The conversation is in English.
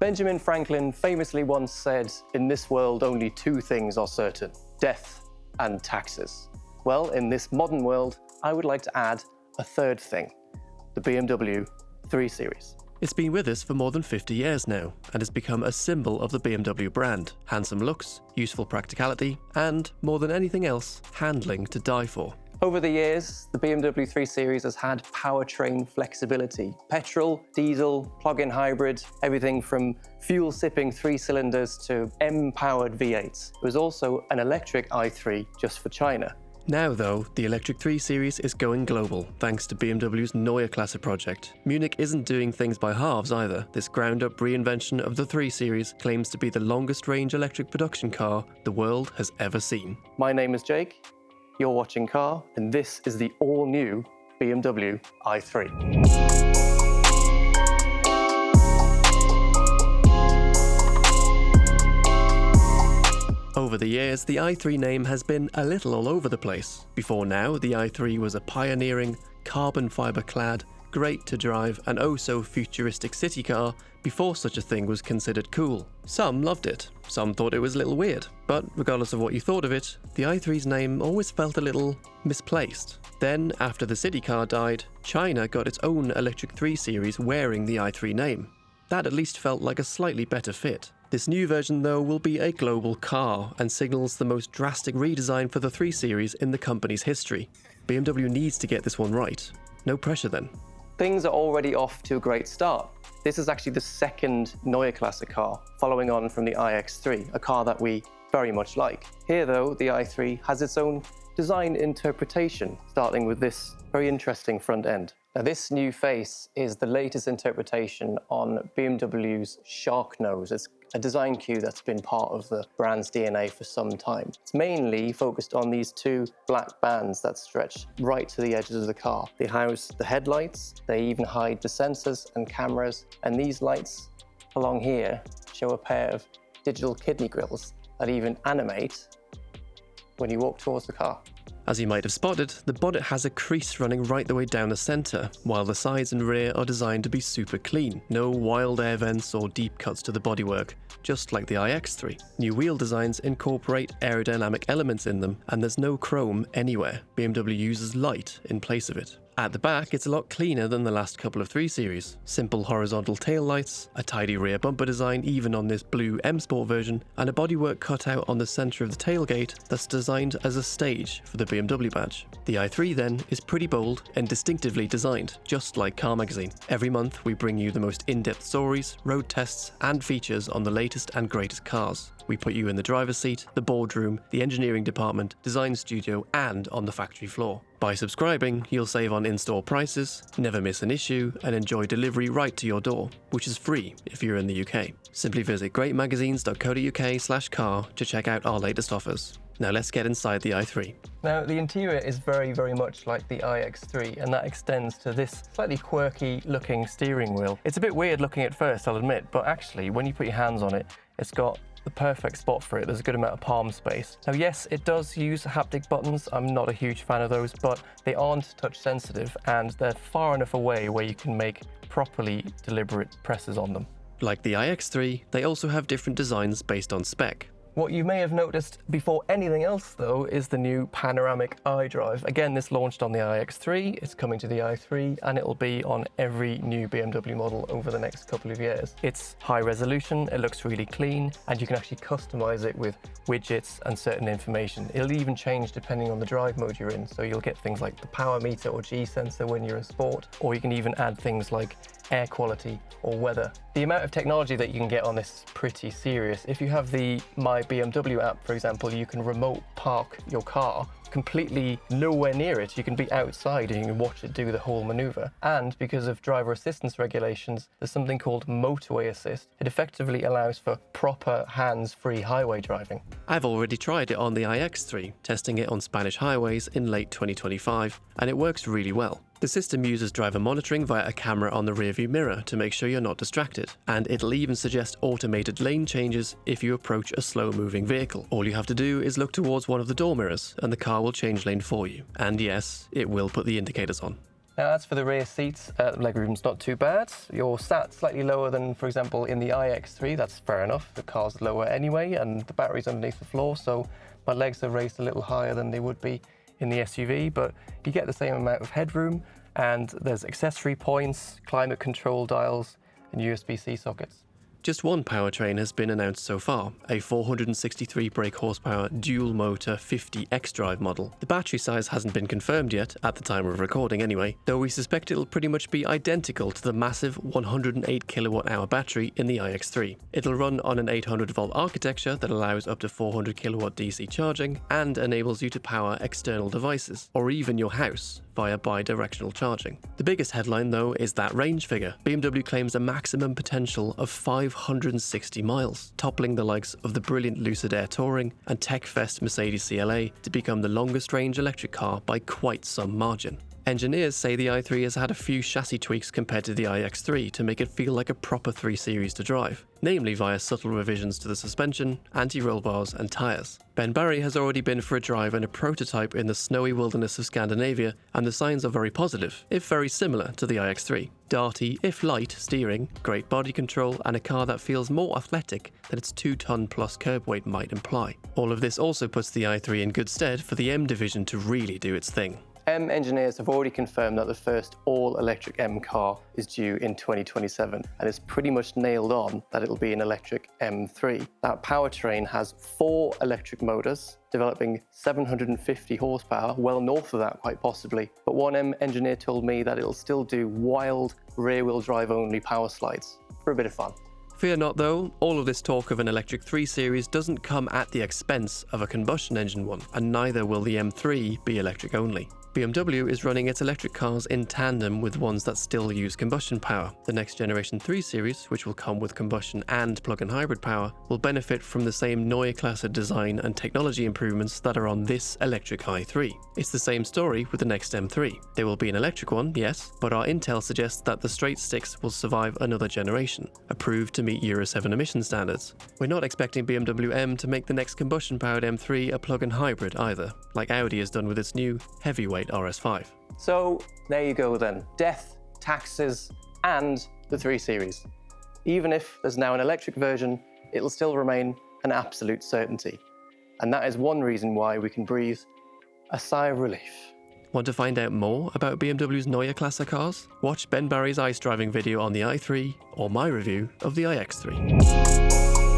Benjamin Franklin famously once said, "In this world, only two things are certain: death and taxes." Well, in this modern world, I would like to add a third thing: the BMW 3 Series. It's been with us for more than 50 years now, and has become a symbol of the BMW brand. Handsome looks, useful practicality, and, more than anything else, handling to die for. Over the years, the BMW 3 Series has had powertrain flexibility. Petrol, diesel, plug-in hybrid, everything from fuel-sipping 3 cylinders to M-powered V8s. It was also an electric i3 just for China. Now though, the electric 3 Series is going global, thanks to BMW's Neue Klasse project. Munich isn't doing things by halves either. This ground-up reinvention of the 3 Series claims to be the longest-range electric production car the world has ever seen. My name is Jake, you're watching Car, and this is the all-new BMW i3. Over the years, the i3 name has been a little all over the place. Before now, the i3 was a pioneering, carbon fibre-clad, great to drive and oh so futuristic city car before such a thing was considered cool. Some loved it, some thought it was a little weird, but regardless of what you thought of it, the i3's name always felt a little misplaced. Then, after the city car died, China got its own electric 3 Series wearing the i3 name. That at least felt like a slightly better fit. This new version though will be a global car and signals the most drastic redesign for the 3 Series in the company's history. BMW needs to get this one right. No pressure then. Things are already off to a great start. This is actually the second Neue Klasse car, following on from the iX3, a car that we very much like. Here though, the i3 has its own design interpretation, starting with this very interesting front end. Now this new face is the latest interpretation on BMW's shark nose. It's a design cue that's been part of the brand's DNA for some time. It's mainly focused on these two black bands that stretch right to the edges of the car. They house the headlights, they even hide the sensors and cameras, and these lights along here show a pair of digital kidney grills that even animate when you walk towards the car. As you might have spotted, the bonnet has a crease running right the way down the centre, while the sides and rear are designed to be super clean. No wild air vents or deep cuts to the bodywork, just like the iX3. New wheel designs incorporate aerodynamic elements in them, and there's no chrome anywhere. BMW uses light in place of it. At the back, it's a lot cleaner than the last couple of 3 Series. Simple horizontal taillights, a tidy rear bumper design even on this blue M Sport version, and a bodywork cutout on the centre of the tailgate that's designed as a stage for the BMW badge. The i3 then is pretty bold and distinctively designed, just like Car Magazine. Every month we bring you the most in-depth stories, road tests and features on the latest and greatest cars. We put you in the driver's seat, the boardroom, the engineering department, design studio and on the factory floor. By subscribing, you'll save on in-store prices, never miss an issue, and enjoy delivery right to your door, which is free if you're in the UK. Simply visit greatmagazines.co.uk/car to check out our latest offers. Now let's get inside the i3. Now the interior is very much like the iX3, and that extends to this slightly quirky looking steering wheel. It's a bit weird looking at first, I'll admit, but actually when you put your hands on it, it's got the perfect spot for it. There's a good amount of palm space. Now yes, it does use haptic buttons. I'm not a huge fan of those, but they aren't touch sensitive and they're far enough away where you can make properly deliberate presses on them. Like the iX3, they also have different designs based on spec. What you may have noticed before anything else though is the new panoramic iDrive. Again, this launched on the iX3, it's coming to the i3, and it'll be on every new BMW model over the next couple of years. It's high resolution, it looks really clean, and you can actually customize it with widgets and certain information. It'll even change depending on the drive mode you're in, so you'll get things like the power meter or G sensor when you're in sport, or you can even add things like air quality or weather. The amount of technology that you can get on this is pretty serious. If you have the My BMW app, for example, you can remote park your car completely nowhere near it. You can be outside and you can watch it do the whole maneuver. And because of driver assistance regulations, there's something called motorway assist. It effectively allows for proper hands-free highway driving. I've already tried it on the iX3, testing it on Spanish highways in late 2025, and it works really well. The system uses driver monitoring via a camera on the rearview mirror to make sure you're not distracted, and it'll even suggest automated lane changes if you approach a slow-moving vehicle. All you have to do is look towards one of the door mirrors, and the car will change lane for you. And yes, it will put the indicators on. Now, as for the rear seats, legroom's not too bad. You're sat slightly lower than, for example, in the iX3. That's fair enough. The car's lower anyway, and the battery's underneath the floor, so my legs are raised a little higher than they would be in the SUV, but you get the same amount of headroom, and there's accessory points, climate control dials, and USB-C sockets. Just one powertrain has been announced so far, a 463 brake horsepower dual motor 50 xDrive model. The battery size hasn't been confirmed yet, at the time of recording anyway, though we suspect it'll pretty much be identical to the massive 108 kilowatt-hour battery in the iX3. It'll run on an 800-volt architecture that allows up to 400 kilowatt DC charging and enables you to power external devices, or even your house, via bi-directional charging. The biggest headline though is that range figure. BMW claims a maximum potential of 560 miles, toppling the likes of the brilliant Lucid Air Touring and tech-fest Mercedes CLA to become the longest range electric car by quite some margin. Engineers say the i3 has had a few chassis tweaks compared to the iX3 to make it feel like a proper 3 Series to drive, namely via subtle revisions to the suspension, anti-roll bars and tyres. Ben Barry has already been for a drive in a prototype in the snowy wilderness of Scandinavia, and the signs are very positive, if very similar to the iX3. Darty, if light, steering, great body control, and a car that feels more athletic than its 2-ton plus curb weight might imply. All of this also puts the i3 in good stead for the M division to really do its thing. M engineers have already confirmed that the first all-electric M car is due in 2027, and it's pretty much nailed on that it'll be an electric M3. That powertrain has 4 electric motors, developing 750 horsepower, well north of that quite possibly. But one M engineer told me that it'll still do wild rear-wheel drive only power slides for a bit of fun. Fear not though, all of this talk of an electric 3 Series doesn't come at the expense of a combustion engine one, and neither will the M3 be electric only. BMW is running its electric cars in tandem with ones that still use combustion power. The next generation 3 Series, which will come with combustion and plug-in hybrid power, will benefit from the same Neue Klasse design and technology improvements that are on this electric i3. It's the same story with the next M3. There will be an electric one, yes, but our intel suggests that the straight sticks will survive another generation, approved to meet Euro 7 emission standards. We're not expecting BMW M to make the next combustion-powered M3 a plug-in hybrid either, like Audi has done with its new heavyweight RS5. So there you go then. Death, taxes, and the 3 Series. Even if there's now an electric version, it'll still remain an absolute certainty. And that is one reason why we can breathe a sigh of relief. Want to find out more about BMW's Neue Klasse cars? Watch Ben Barry's ice driving video on the i3 or my review of the iX3.